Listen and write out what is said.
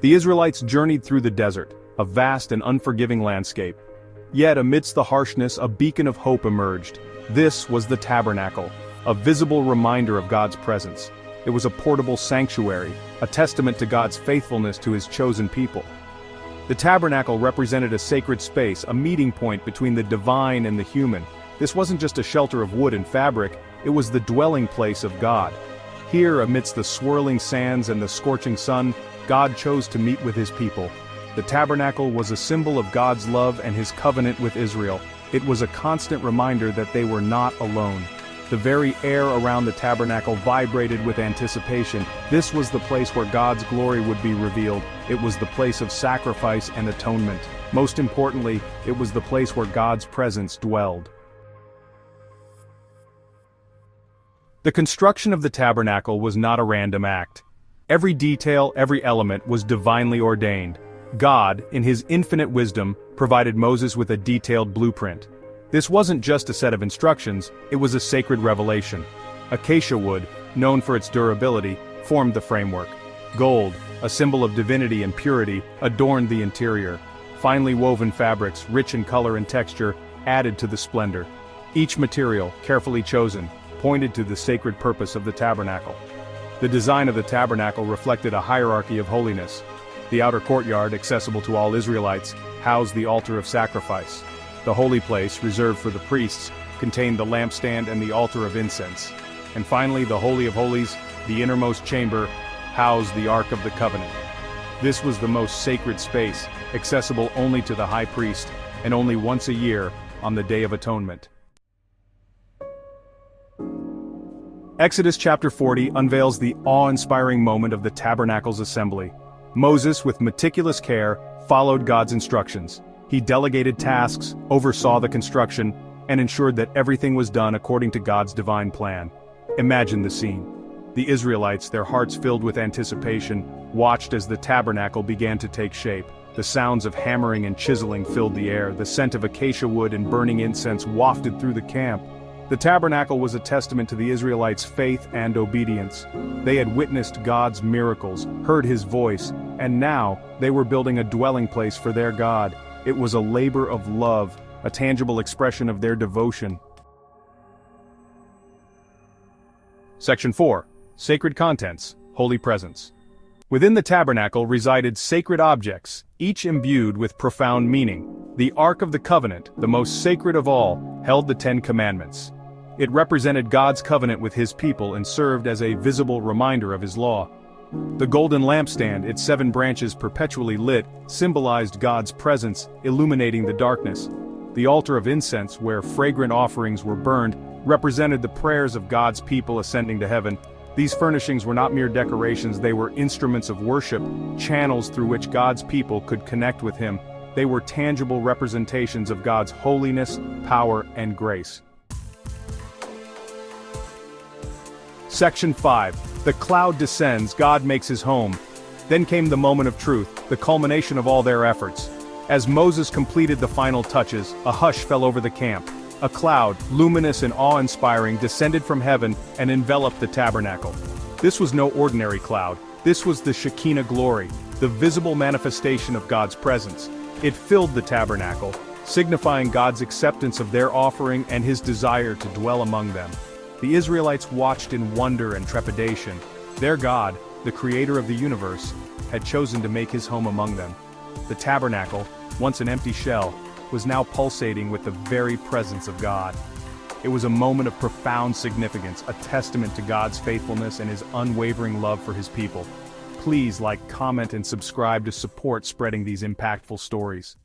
The Israelites journeyed through the desert, a vast and unforgiving landscape. Yet amidst the harshness, a beacon of hope emerged. This was the Tabernacle, a visible reminder of God's presence. It was a portable sanctuary, a testament to God's faithfulness to his chosen people. The Tabernacle represented a sacred space, a meeting point between the divine and the human. This wasn't just a shelter of wood and fabric, it was the dwelling place of God. Here, amidst the swirling sands and the scorching sun, God chose to meet with his people. The Tabernacle was a symbol of God's love and his covenant with Israel. It was a constant reminder that they were not alone. The very air around the Tabernacle vibrated with anticipation. This was the place where God's glory would be revealed. It was the place of sacrifice and atonement. Most importantly, it was the place where God's presence dwelled. The construction of the Tabernacle was not a random act. Every detail, every element was divinely ordained. God, in his infinite wisdom, provided Moses with a detailed blueprint. This wasn't just a set of instructions, it was a sacred revelation. Acacia wood, known for its durability, formed the framework. Gold, a symbol of divinity and purity, adorned the interior. Finely woven fabrics, rich in color and texture, added to the splendor. Each material, carefully chosen, pointed to the sacred purpose of the Tabernacle. The design of the Tabernacle reflected a hierarchy of holiness. The outer courtyard, accessible to all Israelites, housed the altar of sacrifice. The holy place, reserved for the priests, contained the lampstand and the altar of incense. And finally, the Holy of Holies, the innermost chamber, housed the Ark of the Covenant. This was the most sacred space, accessible only to the high priest, and only once a year, on the Day of Atonement. Exodus chapter 40 unveils the awe-inspiring moment of the Tabernacle's assembly. Moses, with meticulous care, followed God's instructions. He delegated tasks, oversaw the construction, and ensured that everything was done according to God's divine plan. Imagine the scene. The Israelites, their hearts filled with anticipation, watched as the Tabernacle began to take shape. The sounds of hammering and chiseling filled the air, the scent of acacia wood and burning incense wafted through the camp. The Tabernacle was a testament to the Israelites' faith and obedience. They had witnessed God's miracles, heard his voice, and now they were building a dwelling place for their God. It was a labor of love, a tangible expression of their devotion. Section 4. Sacred Contents, Holy Presence. Within the Tabernacle resided sacred objects, each imbued with profound meaning. The Ark of the Covenant, the most sacred of all, held the Ten Commandments. It represented God's covenant with his people and served as a visible reminder of his law. The golden lampstand, its 7 branches perpetually lit, symbolized God's presence, illuminating the darkness. The altar of incense, where fragrant offerings were burned, represented the prayers of God's people ascending to heaven. These furnishings were not mere decorations, they were instruments of worship, channels through which God's people could connect with him. They were tangible representations of God's holiness, power, and grace. Section 5. The cloud descends, God makes his home. Then came the moment of truth, the culmination of all their efforts. As Moses completed the final touches, a hush fell over the camp. A cloud, luminous and awe-inspiring, descended from heaven and enveloped the Tabernacle. This was no ordinary cloud. This was the Shekinah glory, the visible manifestation of God's presence. It filled the Tabernacle, signifying God's acceptance of their offering and his desire to dwell among them. The Israelites watched in wonder and trepidation. Their God, the creator of the universe, had chosen to make his home among them. The Tabernacle, once an empty shell, was now pulsating with the very presence of God. It was a moment of profound significance, a testament to God's faithfulness and his unwavering love for his people. Please like, comment, and subscribe to support spreading these impactful stories.